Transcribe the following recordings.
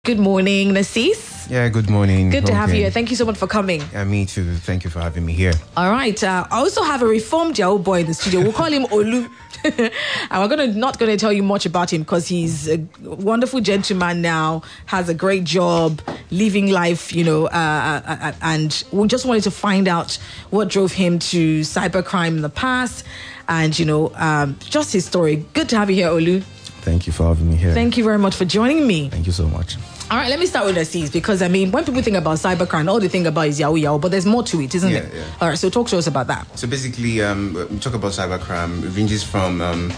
Good morning, Nasis. Yeah, good morning. Good to have you here. Thank you so much for coming. Yeah, me too. Thank you for having me here. All right. I also have a reformed Yahoo Boy in the studio. We'll call him Olu. And we're not going to tell you much about him because he's a wonderful gentleman now, has a great job, living life, and we just wanted to find out what drove him to cybercrime in the past and, just his story. Good to have you here, Olu. Thank you for having me here. Thank you very much for joining me. Thank you so much. All right, let me start with Aziz because, when people think about cybercrime, all they think about is Yahoo, but there's more to it, isn't it? Yeah. All right, so talk to us about that. So basically, we talk about cybercrime. It ranges from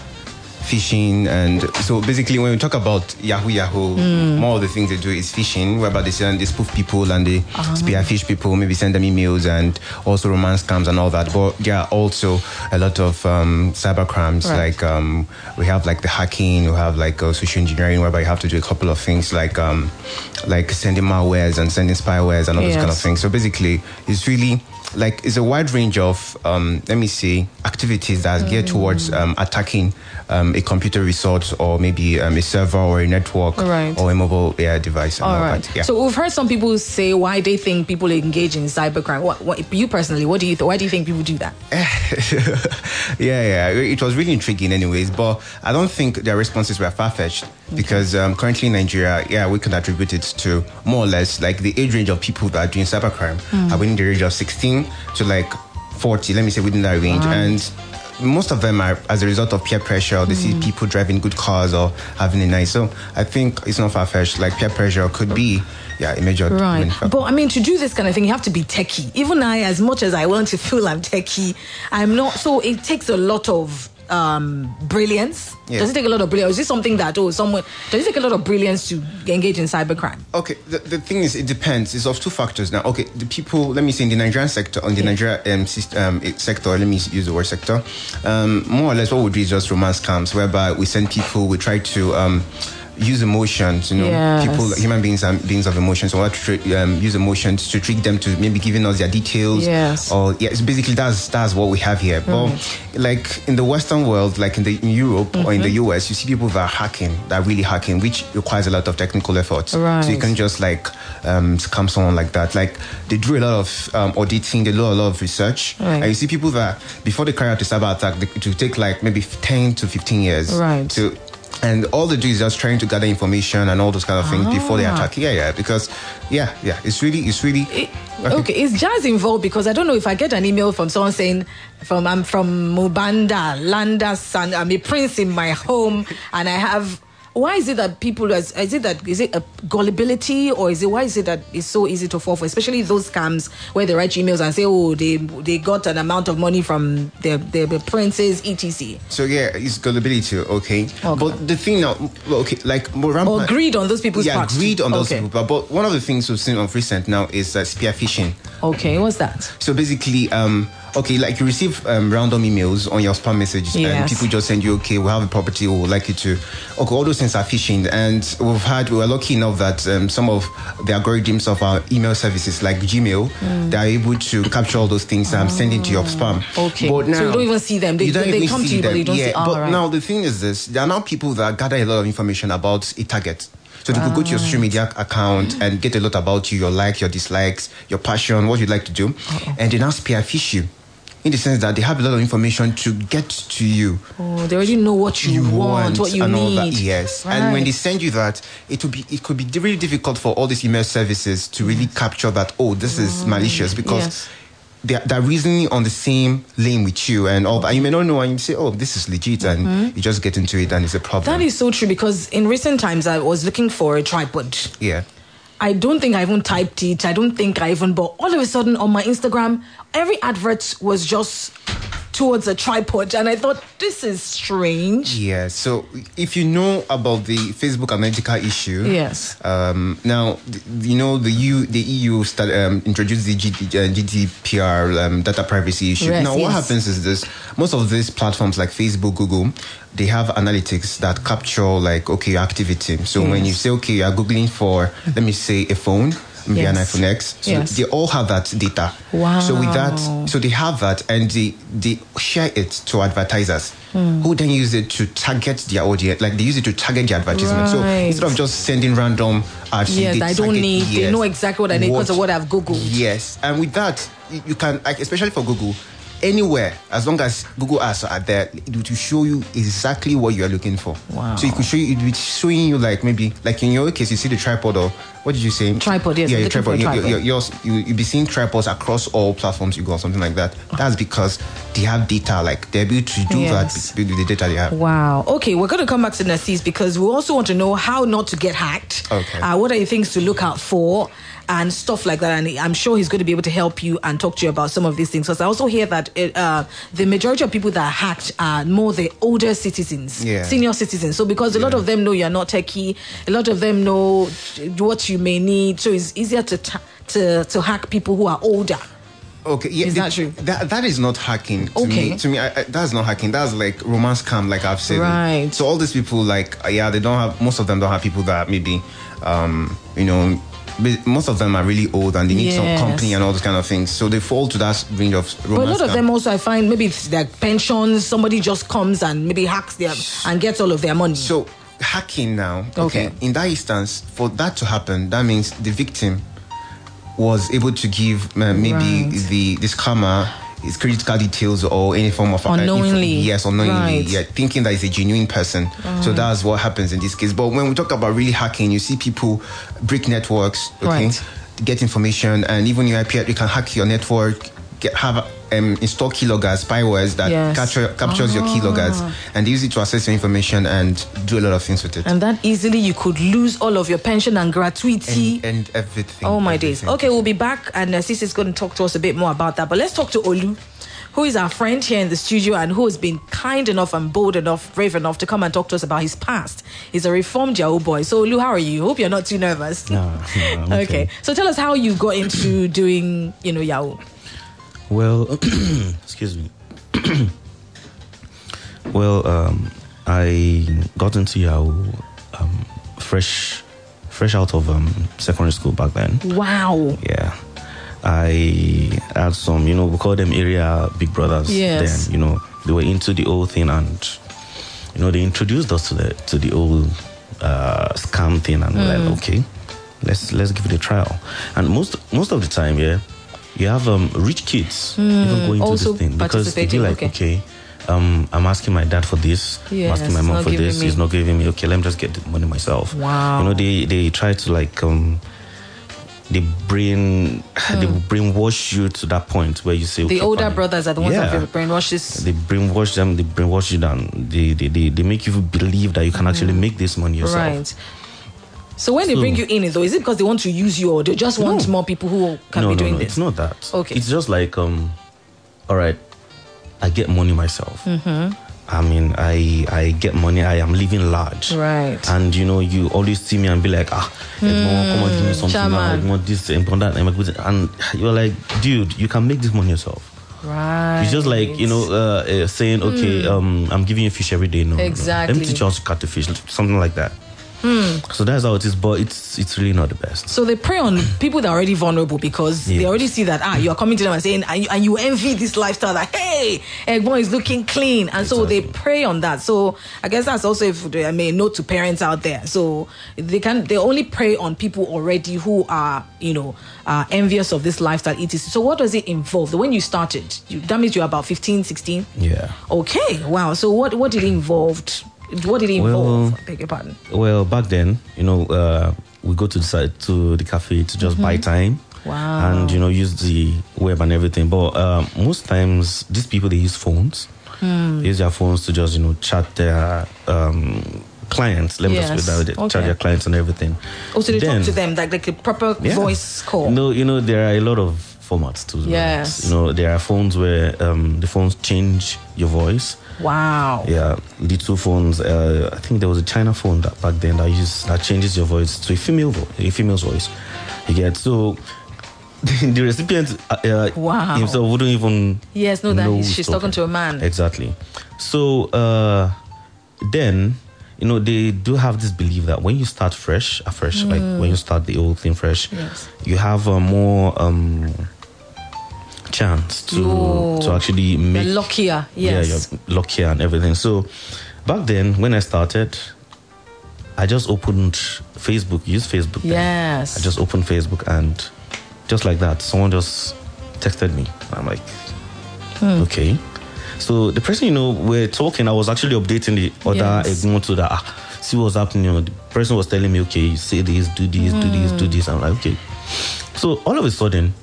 phishing, and so basically when we talk about Yahoo, more of the things they do is phishing, whereby they spoof people and they spearfish people, maybe send them emails, and also romance scams and all that. But there are also a lot of cyber crimes, right. Like we have like the hacking, we have like social engineering, whereby you have to do a couple of things like sending malwares and sending spywares and all those kind of things. So basically, it's really like it's a wide range of activities that are geared towards attacking a computer resource or maybe a server or a network or a mobile device. And all right. Yeah. So we've heard some people say why they think people engage in cybercrime. What you personally? What do you? Why do you think people do that? It was really intriguing, anyways. But I don't think their responses were far-fetched because currently in Nigeria, we can attribute it to more or less like the age range of people that are doing cybercrime are within the range of 16 to like 40. Let me say within that range and. Most of them are as a result of peer pressure. They see people driving good cars or having a nice. So I think it's not far-fetched. Like peer pressure could be, a major. Right. But to do this kind of thing, you have to be techie. Even I, as much as I want to feel I'm techie, I'm not. So it takes a lot of brilliance. Does it take a lot of brilliance? Is this something that does it take a lot of brilliance to engage in cybercrime? Okay, the thing is, it depends. It's of two factors now. Okay, the people, let me say in the Nigerian sector, on the Nigerian sector, let me use the word sector, more or less what we do is just romance scams, whereby we send people, we try to use emotions, people, human beings are beings of emotions, so we have to use emotions to trick them to maybe giving us their details. So basically that's what we have here. But like in the Western world, like in Europe or in the US, you see people that are hacking, that are really hacking, which requires a lot of technical effort. So you can just like scam someone like that. Like they do a lot of auditing, they do a lot of research, and you see people that before they carry out a cyber attack, it will take like maybe 10 to 15 years. And all they do is just trying to gather information and all those kind of things before they attack. Because it's really. Okay, is Jazz involved? Because I don't know if I get an email from someone saying, I'm from Mubanda, Landasan, I'm a prince in my home, and I have. Why is it that people, is it a gullibility, or why is it that it's so easy to fall for, especially those scams where they write emails and say, they got an amount of money from their princes, etc. So it's gullibility, okay. But the thing now, like more rampant, or greed on those people's part. Greed on those people. But one of the things we've seen of recent now is spear phishing. Okay, what's that? So basically, like you receive random emails on your spam messages and people just send you, we have a property, we would like you to, all those things are phishing. And we were lucky enough that some of the algorithms of our email services like Gmail, they are able to capture all those things and send it to your spam. But now, so you don't even see them. They come to you, but you don't see them. But now the thing is this, there are now people that gather a lot of information about a target. So they could go to your social media account and get a lot about you, your likes, your dislikes, your passion, what you'd like to do. And they now spearfish you. In the sense that they have a lot of information to get to you. They already know what you want, what you need. All that, And when they send you that, it could be really difficult for all these email services to really capture that, this is malicious, because they're reasoning on the same lane with you and all that. You may not know, and you say, this is legit, and you just get into it and it's a problem. That is so true, because in recent times I was looking for a tripod. I don't think I even typed it. But all of a sudden on my Instagram, every advert was just towards a tripod, and I thought, this is strange. So if you know about the Facebook Analytica issue, now the EU introduced the GDPR data privacy issue. What happens is this: most of these platforms like Facebook, Google, they have analytics that capture your activity. So when you say you are googling for, let me say, a phone, maybe an iPhone X. So they all have that data. Wow. So with that, they have that, and they share it to advertisers. who then use it to target their audience, like they use it to target their advertisement. So Right. instead of just sending random ads, Yes, they I don't target- need. They yes, know exactly what I need because of what I've Googled. Yes, and with that, you can, like, especially for Google, anywhere, as long as Google ads are there, it will show you exactly what you are looking for. Wow. So it could show you, it will be showing you, like, maybe, like in your case, you see the tripod, or what did you say? Tripod, yes. Yeah, I'm your looking for a tripod. tripod. You'll be seeing tripods across all platforms you go, or something like that. That's because they have data, like, they're able to do Yes. that with the data they have. Wow. Okay, we're going to come back to Narcisse because we also want to know how not to get hacked. Okay. What are the things to look out for and stuff like that? And I'm sure he's going to be able to help you and talk to you about some of these things. Because I also hear that the majority of people that are hacked are more the older citizens, senior citizens. So because a lot of them know you're not techie, a lot of them know what you may need. So it's easier to hack people who are older. Okay, yeah, is that true? That is not hacking. To me, that's not hacking. That's like romance scam, like I've said. Right. So all these people, like, they don't have. Most of them don't have people that maybe, most of them are really old and they need some company and all those kind of things. So they fall to that range of romance. But a lot of scam. them also, I find, maybe it's their pensions. Somebody just comes and maybe hacks them and gets all of their money. So hacking now. Okay. In that instance, for that to happen, that means the victim was able to give maybe the scammer his credit card details or any form of unknowingly. Yes, unknowingly. Right. Yeah, thinking that it's a genuine person. So that's what happens in this case. But when we talk about really hacking, you see people break networks, Right. get information, and even your IP, you can hack your network, install keyloggers, spywares that captures your keyloggers, and use it to access your information and do a lot of things with it. And that easily you could lose all of your pension and gratuity. And everything. Oh my days. Okay, we'll be back and Sis is going to talk to us a bit more about that. But let's talk to Olu, who is our friend here in the studio and who has been kind enough and bold enough, brave enough to come and talk to us about his past. He's a reformed Yahoo Boy. So Olu, how are you? Hope you're not too nervous. No, I'm okay. So tell us how you got into doing, Yahoo. Well, excuse me. I got into Yahoo fresh out of secondary school back then. Wow. Yeah. I had some, we call them area big brothers. Yes. Then, they were into the old thing and, they introduced us to the old scam thing and we're like, okay, let's give it a trial. And most of the time, you have rich kids even going to this thing because they be like, okay, I'm asking my dad for this, I'm asking my mom for this, he's not giving me, okay, let me just get the money myself. Wow. They try to like they brainwash you to that point where you say, okay, the older fine. brothers are the ones that brainwash this. They brainwash them, they brainwash you down. They make you believe that you can actually make this money yourself. Right. So when they bring you in, though, is it because they want to use you or they just want more people who can be doing this? It's not that. Okay. It's just like, all right, I get money myself. I mean, I get money, I am living large. Right. And, you always see me and be like, come on, give me something now, I want this and that. And you're like, dude, you can make this money yourself. Right. It's just like, saying, okay, I'm giving you fish every day. No, exactly. Let me teach you how to cut the fish, something like that. So that's how it is, but it's really not the best. So they prey on people that are already vulnerable because they already see that you are coming to them and saying and you envy this lifestyle that everyone is looking clean, and so they prey on that. So I guess that's also note to parents out there. So they only prey on people already who are envious of this lifestyle. So what does it involve? When you started, that means you're about 15, 16? Yeah. Okay. Wow. So what did it involve? What did it involve? I beg your pardon. Well, back then, we go to the cafe to just buy time. Wow. And, use the web and everything. But most times, these people, they use phones. They use their phones to just, chat their clients. Let me just put that way. Chat their clients and everything. Also, they talk to them like a proper voice call. There are a lot of formats too. Yes. There are phones where the phones change your voice. Wow. Yeah, the two phones. I think there was a China phone that back then that changes your voice to a female's voice. You get so the recipient himself wouldn't even know she's talking to a man. Exactly. So then they do have this belief that when you start fresh, like when you start the old thing fresh, you have more chance to actually make you're luckier. Yes. Yeah, you're luckier and everything. So back then when I started, I just opened Facebook, used Facebook then. Yes. I just opened Facebook, and just like that, someone just texted me. I'm like, okay. So the person, we're talking, I was actually updating the other Egmont to that, see what's happening. The person was telling me, okay, say this, do this, do this, do this. I'm like, okay. So all of a sudden,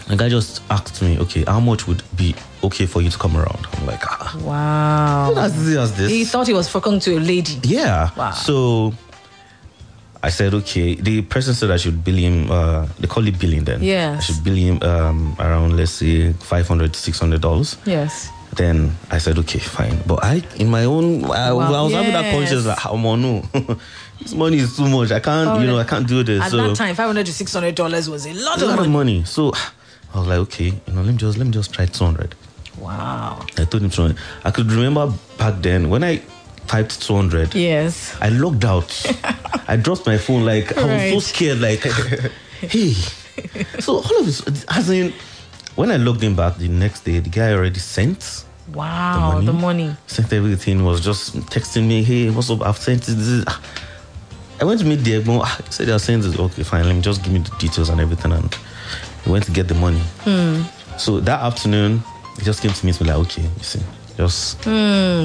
the guy just asked me, okay, how much would be okay for you to come around? I'm like, wow. As easy as this. He thought he was talking to a lady. Yeah. Wow. So I said, okay. The person said I should bill him, they call it billing then. Yes. I should bill him around, let's say, $500 to $600. Yes. Then I said, okay, fine. But I was having that conscience that, no, this money is too much. I can't, I can't do this. At that time, $500 to $600 was a lot of money. So I was like, okay, let me just try 200. Wow. I told him 200. I could remember back then when I typed 200. Yes. I logged out. I dropped my phone. Like I was so scared. Like, hey. So all of this, as in, when I logged in back the next day, the guy already sent. Wow, the money. Sent everything. Was just texting me, hey, what's up? I've sent this. I went to meet the Egmont. He said they'll send it. Okay, fine. Let me just give me the details and everything. And we went to get the money. So that afternoon, he just came to me and was like, okay, you see, just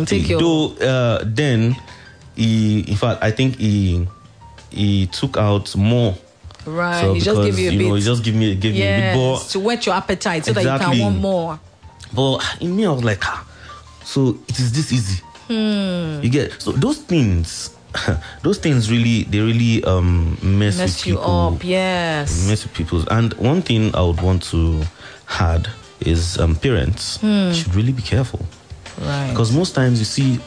take your. Though then, in fact, I think he took out more. Right, so he just gave you a bit. He just gave me a bit. But to whet your appetite so that you can want more. But in me, I was like, so it is this easy. You get, so those things really, they really mess with you people. up. Yes, mess with people. And one thing I would want to add is parents should really be careful. Right. Because most times you see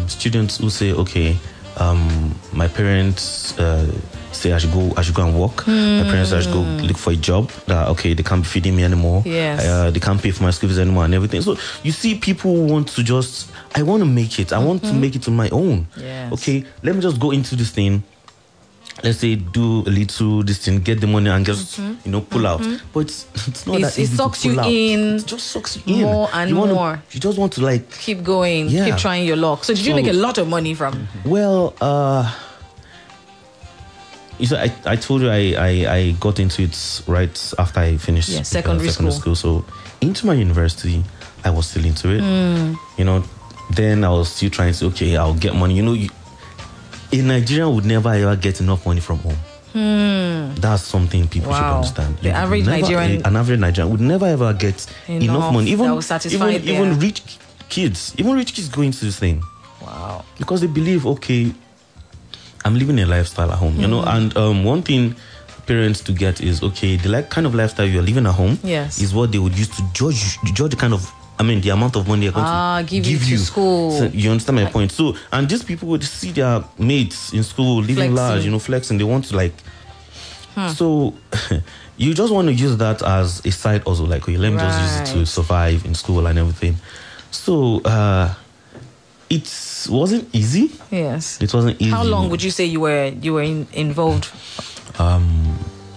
students who say, okay, my parents say I should go and work. My parents say I should go look for a job. That okay, they can't be feeding me anymore. Yes. They can't pay for my school fees anymore and everything. So you see people who want to just, I want to make it. I want to make it on my own. Yes. Okay, let me just go into this thing. Let's say do a little this thing, get the money and just pull out. But it's not that easy. It sucks to pull you out. in. It just sucks you in more and more. You just want to like keep going, keep trying your luck. So did you make a lot of money from? Well, I told you I got into it right after I finished secondary school. So into my university, I was still into it. Then I was still trying to okay, I'll get money. A Nigerian would never ever get enough money from home. That's something people should understand. The average Nigerian, an average Nigerian would never ever get enough money. Even rich kids go into this thing. Wow. Because they believe, okay, I'm living a lifestyle at home, and one thing parents to get is, okay, the kind of lifestyle you're living at home is what they would use to judge the kind of, the amount of money they're going to give you to school. So you understand my point? So, and these people would see their mates in school living large, flexing. They want to so you just want to use that as a side also, like, okay, let me just use it to survive in school and everything. So, it wasn't easy. Yes. It wasn't easy. How long would you say you were involved?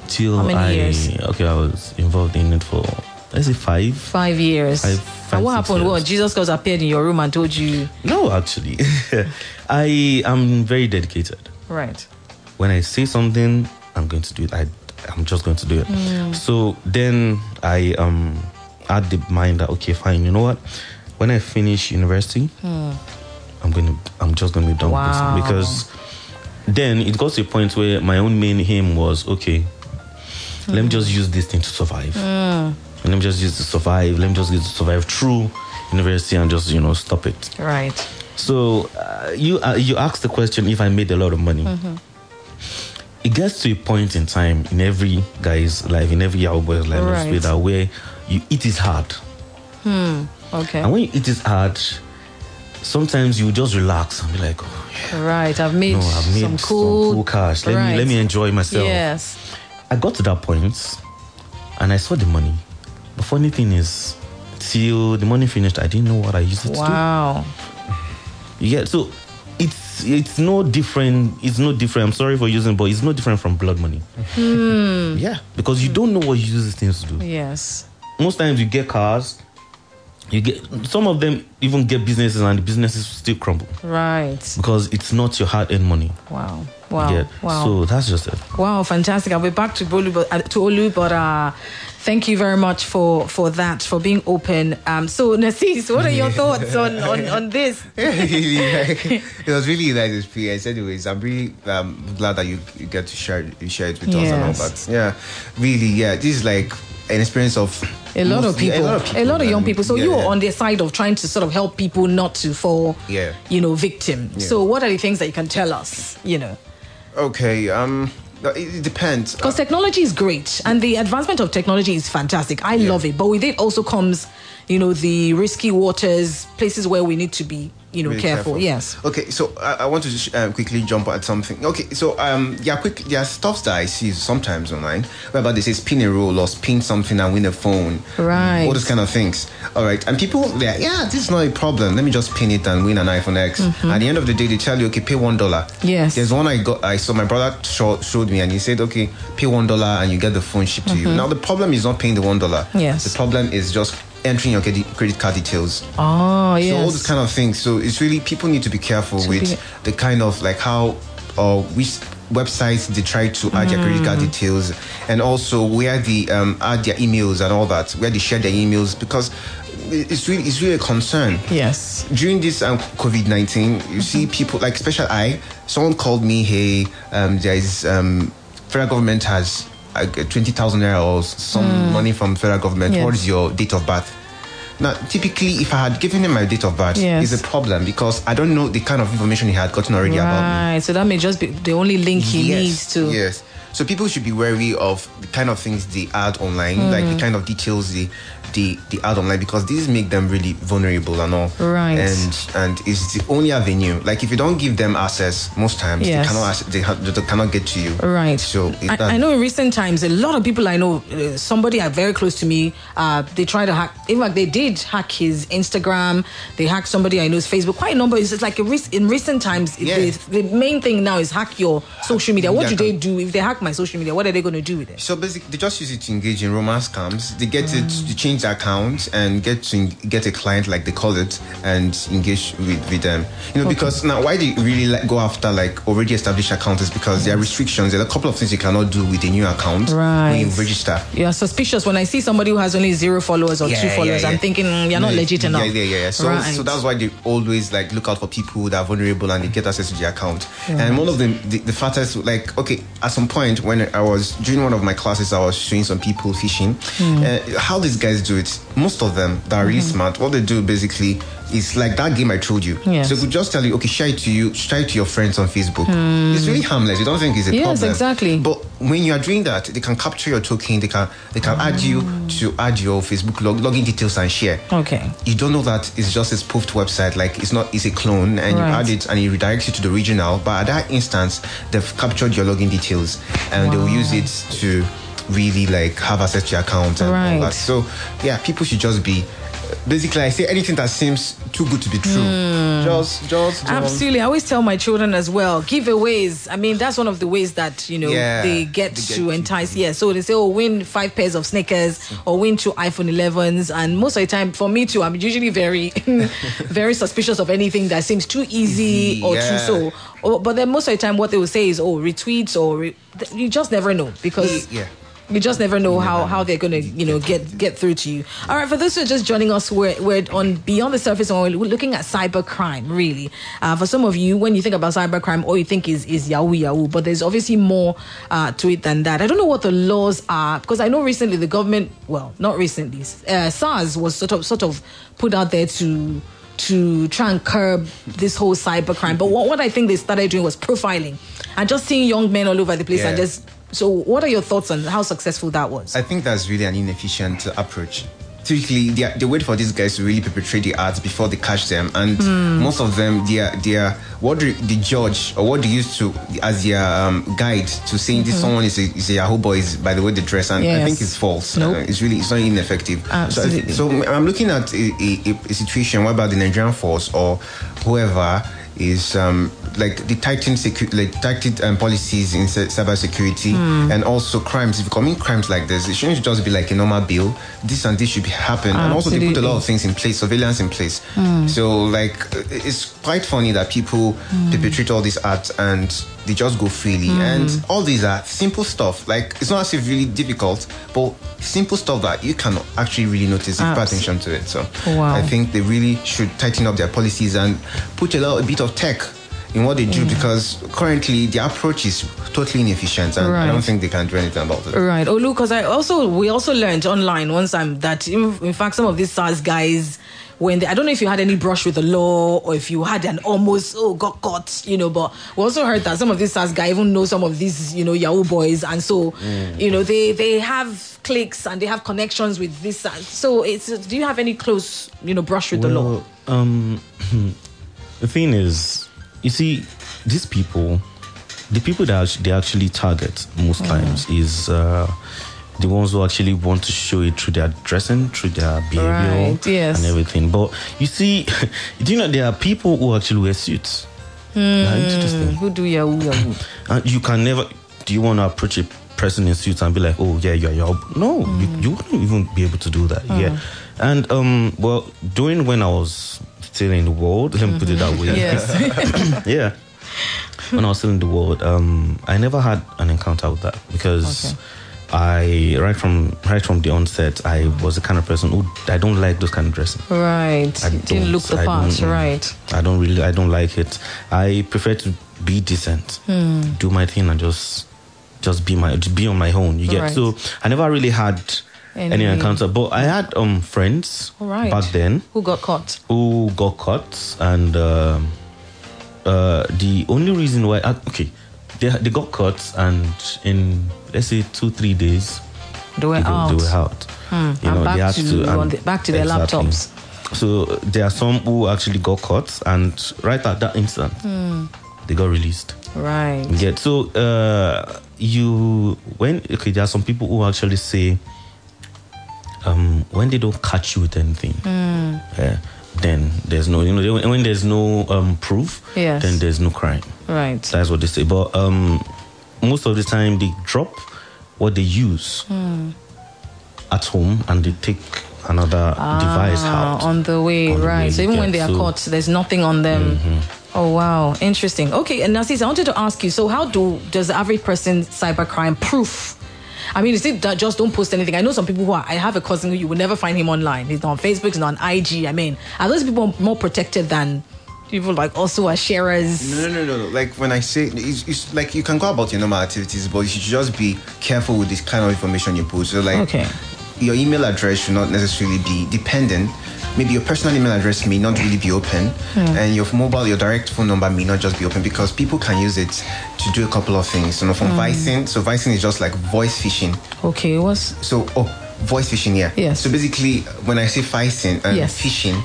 Till how many years? Okay, I was involved in it for, let's say 5. 5 years. Five, and what happened? years. What, Jesus Christ appeared in your room and told you? No, actually. I am very dedicated. Right. When I say something, I'm going to do it. I'm just going to do it. So then I had the mind that, okay, fine, you know what? When I finish university, I'm just gonna be done with this, because then it got to a point where my own main aim was, okay, let me just use this thing to survive. Let me just use it to survive. Let me just get to survive through university and just stop it. Right. So you asked the question if I made a lot of money. It gets to a point in time in every guy's life, in every Yahoo Boy's life, where it is hard. Okay. And when you eat it hard, sometimes you just relax and be like, oh, yeah. Right, I've made some cool cash. Let me enjoy myself. Yes. I got to that point and I saw the money. The funny thing is, till the money finished, I didn't know what I used it to do. Wow. Yeah, so it's no different. It's no different. I'm sorry for using, but it's no different from blood money. Yeah, because you don't know what you use these things to do. Yes. most times you get cars, you get some of them even get businesses, and the businesses still crumble. Right. Because it's not your hard-earned money. Wow. So that's just it. Wow, fantastic. I'll be back to Olu, but thank you very much for that, for being open. So Narcisse, what are your thoughts on this? It was really nice experience. Anyways, I'm really glad that you get to share it with us and all that. Yeah, really, yeah. This is like an experience of a lot of young people. So you are on the side of trying to sort of help people not to fall, victim. Yeah. So what are the things that you can tell us? Okay. It depends. Because technology is great, and the advancement of technology is fantastic. I love it, but with it also comes, the risky waters, places where we need to be, really careful. Yes. Okay, so I want to quickly jump at something. Okay, so there are stuff that I see sometimes online, whereby they say spin a roll or spin something and win a phone. Right. All those kind of things. All right, and people, this is not a problem. Let me just pin it and win an iPhone X. Mm-hmm. At the end of the day, they tell you, okay, pay $1. Yes. There's one I saw my brother showed me, and he said, okay, pay $1 and you get the phone shipped to you. Now the problem is not paying the $1. Yes. The problem is just entering your credit card details. Oh, yes. So all these kind of things. So it's really, people need to be careful with the kind of like how or which websites they try to add their credit card details, and also where they add their emails and all that, where they share their emails, because it's really a concern. Yes. During this COVID-19, you see people like someone called me, hey, there is federal government has 20,000 naira or some money from federal government. Yes. What is your date of birth? Now, typically, if I had given him my date of birth, it's a problem because I don't know the kind of information he had gotten already about me. Right, so that may just be the only link he needs to. Yes. So people should be wary of the kind of things they add online, like the kind of details they add online, because these make them really vulnerable and all. Right. And it's the only avenue. Like if you don't give them access, most times they cannot get to you. Right. So I know in recent times, a lot of people I know, somebody very close to me, they try to hack. In fact, they did hack his Instagram. They hacked somebody I know's Facebook. Quite a number. It's like in recent times, the main thing now is hack your social media. What do they do if they hack my social media? What are they going to do with it? So basically, they just use it to engage in romance scams. They get it to change their account and get a client, like they call it, and engage with them. Because now why they really go after like already established accounts is because there are restrictions. There are a couple of things you cannot do with a new account when you register. You're suspicious. When I see somebody who has only 0 followers or 2 followers, I'm thinking you're not legit enough. So that's why they always like look out for people that are vulnerable and they get access to the account. And one of them, the fattest, like, okay, at some point when I was during one of my classes, I was showing some people fishing. How these guys do it, most of them that are really smart, what they do basically is like that game I told you. Yes. So they could just tell you, okay, share it to your friends on Facebook. It's really harmless. You don't think it's a problem. Yes, exactly. But when you are doing that, they can capture your token. They can add you to add your Facebook login details and share. Okay. You don't know that it's just a spoofed website. Like it's a clone, and you add it and it redirects you to the original. But at that instance, they've captured your login details and they will use it to really like have access to your account and all that. So yeah, people should just be. Basically, I say anything that seems too good to be true. Just absolutely. I always tell my children as well, giveaways. I mean, that's one of the ways that they get to entice. Yeah, so they say, win 5 pairs of sneakers or win 2 iPhone 11s. And most of the time, for me too, I'm usually very, very suspicious of anything that seems too easy or too so. But then most of the time, what they will say is, retweets or you just never know because. You just never know how they're going to, get through to you. All right, for those who are just joining us, we're on Beyond the Surface, and we're looking at cybercrime, really. For some of you, when you think about cybercrime, all you think is Yahoo, but there's obviously more to it than that. I don't know what the laws are, because I know recently the government, well, not recently, SARS was sort of put out there to try and curb this whole cybercrime. But what I think they started doing was profiling and just seeing young men all over the place and just... So what are your thoughts on how successful that was? I think that's really an inefficient approach. Typically, they wait for these guys to really perpetrate the acts before they catch them. And most of them, they are what the judge or what they use to as their guide to saying this someone is a Yahoo Boy is by the way they dress. And I think it's false. Nope. It's not ineffective. Absolutely. So I'm looking at a situation whereby the Nigerian force or whoever is like the tightened policies in cybersecurity and also crimes. If you commit crimes like this, it shouldn't just be like a normal bill. This and this should be happen. And also they put a lot of things in place, surveillance in place. So like it's quite funny that people perpetrate all these acts and they just go freely. And all these are simple stuff. Like it's not as if really difficult, but simple stuff that you can actually really notice if you pay attention to it. So I think they really should tighten up their policies and put a bit of tech in what they do, because currently the approach is totally inefficient, and I don't think they can do anything about it. Right. Oh, look, because we also learned online one time that in fact some of these SARS guys, when I don't know if you had any brush with the law or if you had an almost got caught, but we also heard that some of these SARS guys even know some of these Yahoo boys, and so they have cliques and they have connections with this. So do you have any close brush with the law? The thing is, you see, these people, the people that they actually target most times is the ones who actually want to show it through their dressing, through their behavior, and everything. But you see, there are people who actually wear suits. Who do Yahoo? And you can never. Do you want to approach a person in suits and be like, "Oh yeah, you're Yahoo"? No, you wouldn't even be able to do that. Yeah, and during when I was still in the world, let me put it that way. Yes. Yeah. When I was still in the world, I never had an encounter with that, because I right from the onset, I was the kind of person who I don't like those kind of dressing. Right. Didn't look the part. Right. I don't like it. I prefer to be decent, do my thing, and just be on my own. You get so I never really had any encounter, but I had friends back then who got caught, and the only reason why they got caught, and in let's say 2-3 days they were out. They had to back to their laptops. So there are some who actually got caught, and right at that instant they got released. Right. Yeah. So there are some people who actually say when they don't catch you with anything, then there's no, when there's no proof, then there's no crime. Right. That's what they say. But most of the time they drop what they use at home, and they take another device out on the way. So even when they are caught, there's nothing on them. Oh wow, interesting. Okay, and Narcisse, I wanted to ask you, so how does the average person cybercrime proof? I mean, is it that just don't post anything? I know some people I have a cousin who you will never find him online. He's not on Facebook, he's not on IG. I mean, are those people more protected than people like also are sharers? No. Like when I say, it's like you can go about your normal activities, but you should just be careful with this kind of information you post. So like, your email address should not necessarily be dependent. Maybe your personal email address may not really be open, and your direct phone number may not just be open, because people can use it to do a couple of things. From Vicing. So Vicing is just like voice phishing. Okay, voice phishing, yeah. Yes. So basically, when I say Vicing and phishing,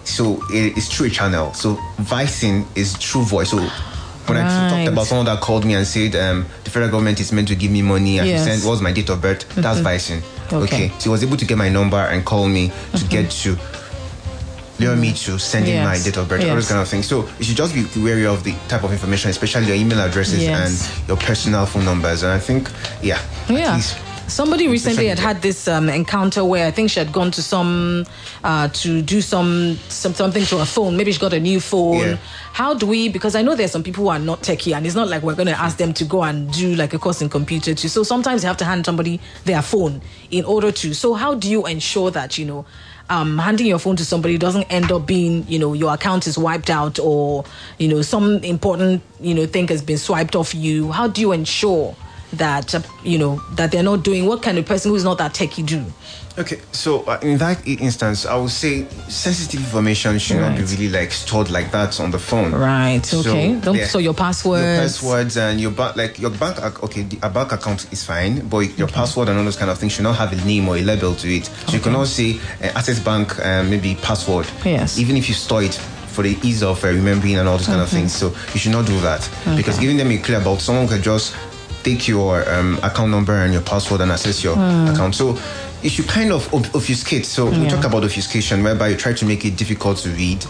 so it's through a channel. So Vicing is through voice. So when I talked about someone that called me and said the federal government is meant to give me money, and he said what was my date of birth, that's Vicing. Okay. So he was able to get my number and call me to get to lure me to send in my date of birth, all those kind of things. So you should just be wary of the type of information, especially your email addresses and your personal phone numbers. And I think, at least somebody recently had this encounter where I think she had gone to to do something to her phone. Maybe she got a new phone. Yeah. How do we, because I know there's some people who are not techie, and it's not like we're going to ask them to go and do like a course in computer too. So sometimes you have to hand somebody their phone in order to. So how do you ensure that, handing your phone to somebody doesn't end up being, your account is wiped out, or, some important, thing has been swiped off you? How do you ensure that, that they're not doing what kind of person who's not that techie do? Okay, so in that instance, I would say sensitive information should not be really like stored like that on the phone. Right. Okay. So your passwords, and your bank a bank account is fine, but your password and all those kind of things should not have a name or a label to it. So you cannot say Access Bank maybe password. Yes. Even if you store it for the ease of remembering and all those kind of things. So you should not do that, because giving them a clue about someone could just take your account number and your password and access your account. So you should kind of obfuscate. So we talk about obfuscation, whereby you try to make it difficult to read,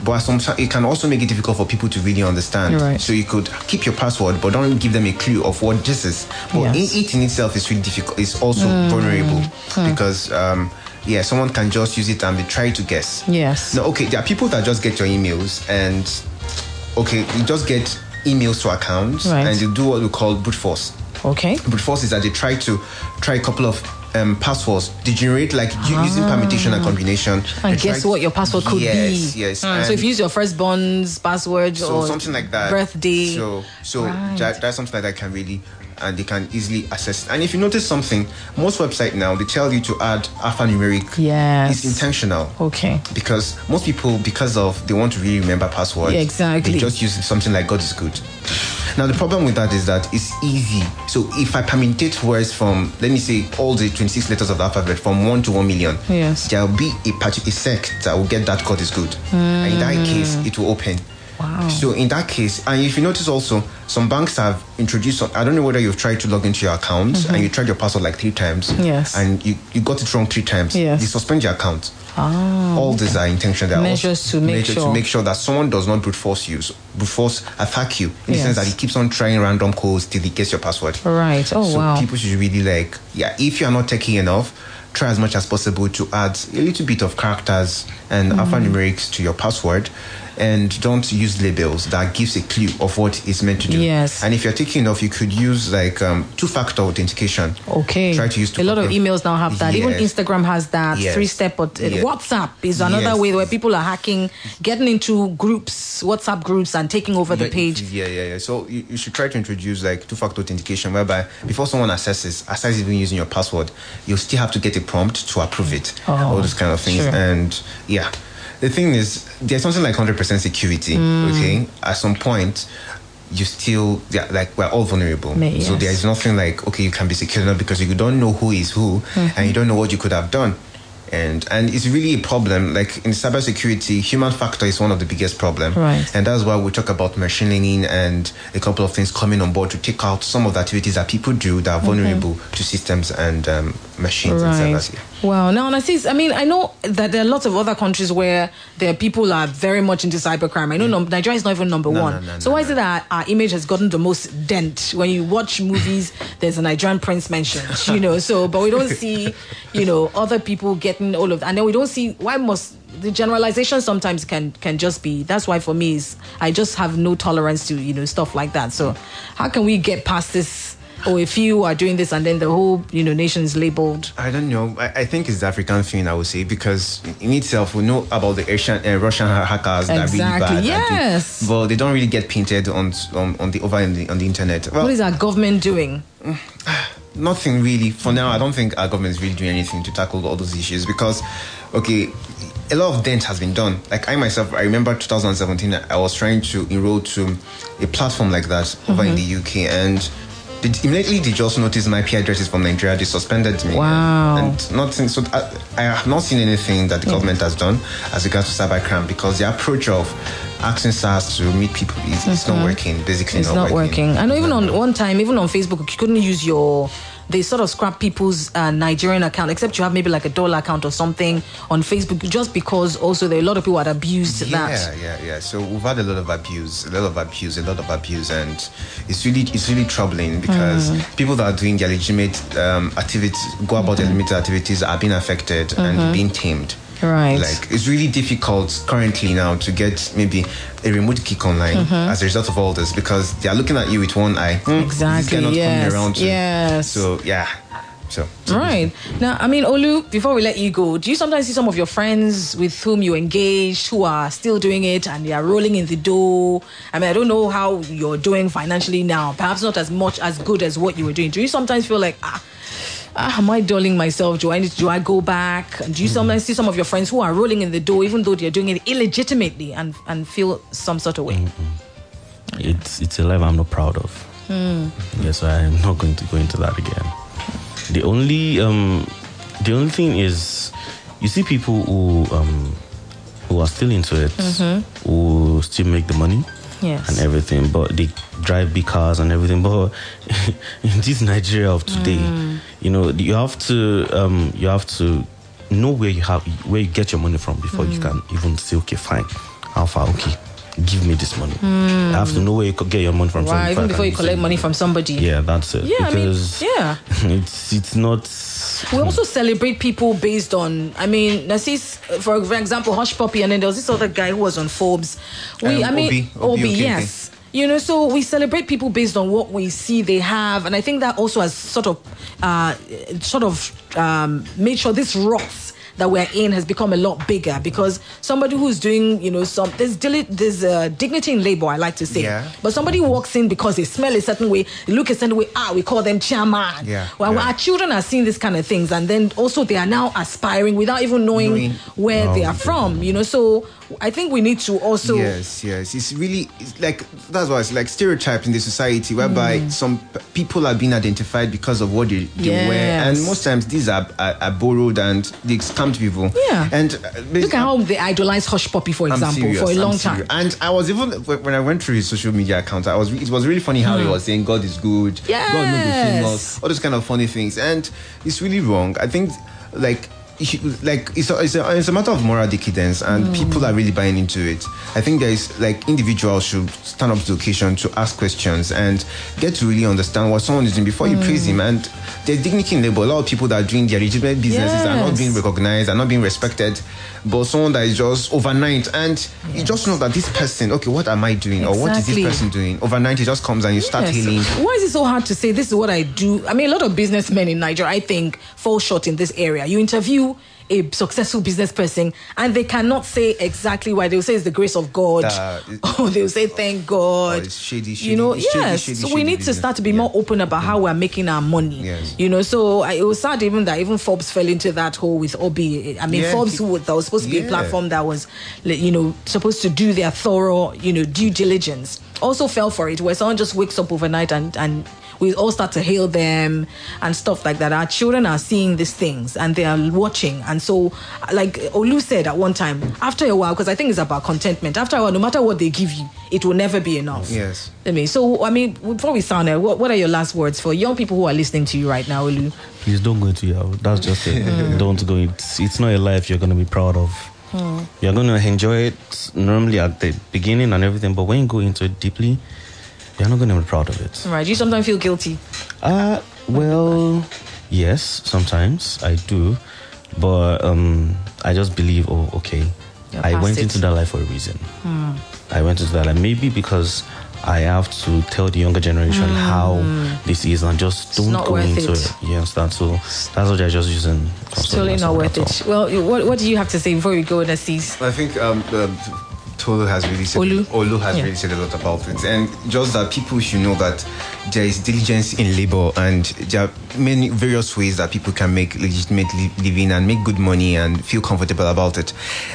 but sometimes it can also make it difficult for people to really understand. Right. So you could keep your password, but don't give them a clue of what this is. But it in itself is really difficult. It's also vulnerable because someone can just use it and be trying to guess. Yes. Now, okay, there are people that just get your emails and you just get emails to accounts and you do what we call brute force. Okay. Brute force is that they try a couple of passwords, they generate like using permutation and combination. And guess what your password could be. Yes. So if you use your firstborn's password or something like that, birthday. So that's something like that can really, and they can easily access. And if you notice something, most websites now, they tell you to add alphanumeric. Yes. It's intentional. Okay. Because most people, they want to really remember passwords. Yeah, exactly. They just use something like God is good. Now, the problem with that is that it's easy. So if I permutate words from, let me say, all the 26 letters of the alphabet from 1 to 1 million, there will be a sect that will get that God is good. And in that case, it will open. Wow. So in that case, and if you notice also, some banks have introduced I don't know whether you've tried to log into your account and you tried your password like 3 times. Yes. And you got it wrong 3 times. Yes. They suspend your account. All these are intentional. Measures to make sure that someone does not brute force attack you in the sense that he keeps on trying random codes till he gets your password. Right. So people should really if you are not techy enough, try as much as possible to add a little bit of characters and alphanumerics to your password. And don't use labels that gives a clue of what it's meant to do. Yes. And if you're taking enough, you could use two-factor authentication. Okay. Try to use a lot of emails now have that. Yes. Even Instagram has that. Yes. 3-step. WhatsApp is another way where people are hacking, getting into groups, WhatsApp groups, and taking over the page. Yeah. So you should try to introduce two-factor authentication, whereby before someone accesses even using your password, you still have to get a prompt to approve it. All those kind of things. Sure. And the thing is, there's something like 100% security. Okay, at some point, you still we're all vulnerable. So there is nothing you can be secure because you don't know who is who, and you don't know what you could have done. And it's really a problem. Like in cybersecurity, human factor is one of the biggest problems. Right. And that's why we talk about machine learning and a couple of things coming on board to take out some of the activities that people do that are vulnerable to systems and machines and servers. Yeah. Wow. Now, I know that there are lots of other countries where their people are very much into cybercrime. I know Nigeria is not even number one. So why is it that our image has gotten the most dent? When you watch movies, there's a Nigerian prince mentioned, but we don't see, other people getting all of that. And then we don't see why the generalization sometimes can just be. That's why for me I just have no tolerance to stuff like that. So how can we get past this? Or if you are doing this and then the whole nation is labeled? I don't know. I think it's the African thing, I would say, because in itself we know about the Russian hackers that are really bad. Yes. But they don't really get painted on the internet. Well, what is our government doing? Nothing really. For now, I don't think our government is really doing anything to tackle all those issues because, a lot of dent has been done. Like I myself, I remember 2017, I was trying to enroll to a platform like that over in the UK, and immediately they just noticed my IP addresses from Nigeria. They suspended me. Wow. And nothing. So I have not seen anything that the government has done as regards to cybercrime because the approach of asking SARS to meet people is not working. Basically, it's not working. I know even on one time, even on Facebook, you couldn't use they sort of scrap people's Nigerian account, except you have maybe like a dollar account or something on Facebook, just because also there are a lot of people that abused that. Yeah. So we've had a lot of abuse, and it's really troubling because people that are doing their legitimate activities, go about their limited activities, are being affected and being tamed. Right. Like it's really difficult currently now to get maybe a remote kick online as a result of all this because they are looking at you with one eye. Exactly. This guy not coming around too. Yes. So yeah. Right. Now, Olu, before we let you go, do you sometimes see some of your friends with whom you engaged who are still doing it and they are rolling in the dough? I don't know how you're doing financially now. Perhaps not as much as good as what you were doing. Do you sometimes feel like, am I dulling myself? Do I go back? Do you sometimes see some of your friends who are rolling in the dough even though they're doing it illegitimately and feel some sort of way? It's a life I'm not proud of. Yes, I'm not going to go into that again. The only thing is, you see people who are still into it, who still make the money, Yes. and everything, but they drive big cars and everything. But in this Nigeria of today, you have to know where you get your money from before you can even say, okay, fine, how far, okay, give me this money. I have to know where you could get your money from. Right, even before you collect money from somebody. Yeah, that's it. Yeah, because it's not. We also celebrate people based on, Nasis, for example, Hush Puppy, and then there was this other guy who was on Forbes. Obi, yes. So we celebrate people based on what we see they have, and I think that also has sort of made sure this rocks that we're in has become a lot bigger, because somebody who's doing, there's dignity in labor, I like to say. Yeah. But somebody walks in because they smell a certain way, they look a certain way, we call them chairman. Yeah. Our children are seeing this kind of things, and then also they are now aspiring without even knowing where they are from, So I think we need to also... Yes. It's like, that's why it's like stereotypes in the society, whereby some people are being identified because of what they wear. And most times these are borrowed and they scam people. Yeah. And look at how they idolize Hush Puppy, for example, for a long time. And I was even, when I went through his social media account, it was really funny how he was saying God is good, yes. God will be famous, all those kind of funny things. And it's really wrong. I think, it's a matter of moral decadence, and people are really buying into it. I think there is, individuals should stand up to the occasion to ask questions and get to really understand what someone is doing before you praise him. And there's dignity in labor. A lot of people that are doing their legitimate businesses are not being recognized, are not being respected. But someone that is just overnight, and you just know that this person, okay, what am I doing? Exactly. Or what is this person doing? Overnight, it just comes and you start healing. Why is it so hard to say this is what I do? A lot of businessmen in Nigeria, I think, fall short in this area. You interview a successful business person and they cannot say exactly why. They'll say it's the grace of God. They'll say thank God. It's shady. So we need to start to be more open about how we're making our money. Yes. So it was sad even Forbes fell into that hole with Obi. Forbes, that was supposed to be a platform that was, supposed to do their thorough, due diligence, also fell for it, where someone just wakes up overnight and we all start to hail them and stuff like that. Our children are seeing these things and they are watching. And so, like Olu said at one time, after a while, because I think it's about contentment, after a while, no matter what they give you, it will never be enough. Yes. Before we sound out, what are your last words for young people who are listening to you right now, Olu? Please don't go into Yahoo. That's just it. Don't go. It's not a life you're going to be proud of. You're going to enjoy it normally at the beginning and everything, but when you go into it deeply, you're not going to be proud of it. Right. Do you sometimes feel guilty? Well, yes, sometimes I do. But I just believe, I went into that life for a reason. I went into that life maybe because I have to tell the younger generation how this is, and just don't go into it. You understand? So that's what they're just using. It's totally not worth it. Well, what do you have to say before we go, Nassis? I think Olu has really said a lot about it, and just that people should know that there is diligence in labor, and there are many various ways that people can make legitimate living and make good money and feel comfortable about it.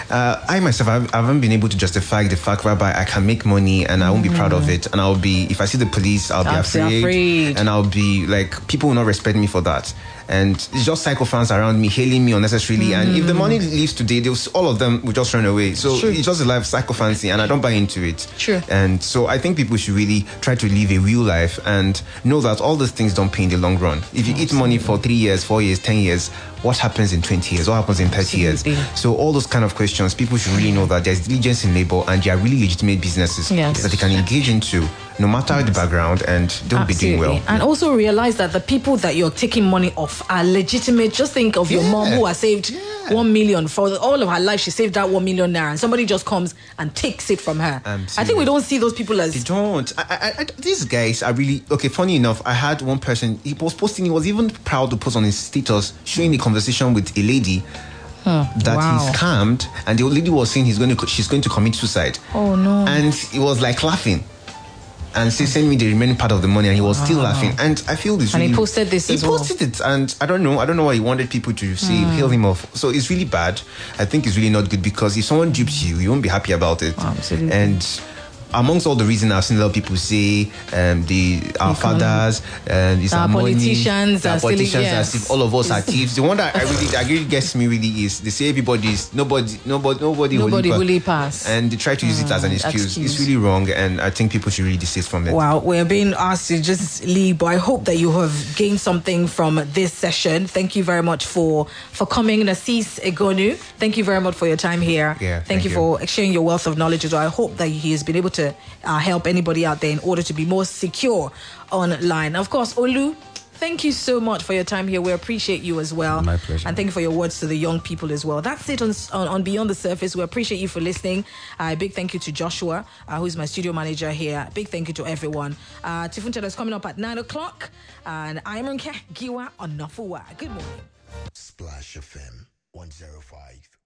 I myself, I haven't been able to justify the fact whereby I can make money and I won't be proud of it, and I'll be, if I see the police, I'll be afraid, and I'll be like, people will not respect me for that. And it's just psychophants around me hailing me unnecessarily. And if the money leaves today, all of them will just run away. So it's just a life of psychophancy, and I don't buy into it. Sure. And so I think people should really try to live a real life and know that all those things don't pay in the long run. If you eat money for 3 years, 4 years, 10 years, what happens in 20 years? What happens in 30 years? So all those kind of questions, people should really know that there's diligence in labor, and there are really legitimate businesses that they can engage into, no matter the background, and they'll be doing well. And also realize that the people that you're taking money off are legitimate. Just think of your mom who has saved 1 million for all of her life. She saved that 1 million naira, and somebody just comes and takes it from her. I think we don't see those people as... They don't. These guys are really... Okay, funny enough, I had one person, he was posting, he was even proud to post on his status, showing a conversation with a lady that he scammed, and the old lady was saying she's going to commit suicide. Oh no. And he was like laughing and say, send me the remaining part of the money, and he was still laughing. And I feel this. And he posted this. He posted it, and I don't know why he wanted people to say hail him off. So it's really bad. I think it's really not good, because if someone dupes you, you won't be happy about it. Absolutely. And amongst all the reasons I've seen a lot of people say, our fathers, it's our money, politicians are as if all of us are thieves. The one that really gets me really is they say nobody will pass, and they try to use it as an excuse. It's really wrong, and I think people should really desist from it. Wow, we're being asked to just leave, but I hope that you have gained something from this session. Thank you very much for coming, Nasis Egonu. Thank you very much for your time here. Yeah, thank you for sharing your wealth of knowledge as well. I hope that he has been able to help anybody out there in order to be more secure online. Of course, Olu, thank you so much for your time here. We appreciate you as well. My pleasure. And thank you for your words to the young people as well. That's it on Beyond the Surface. We appreciate you for listening. A big thank you to Joshua, who is my studio manager here. Big thank you to everyone. Tifun Channel is coming up at 9 o'clock. And I'm Ronke Giwa Onafuwa. Good morning. Splash FM 105.5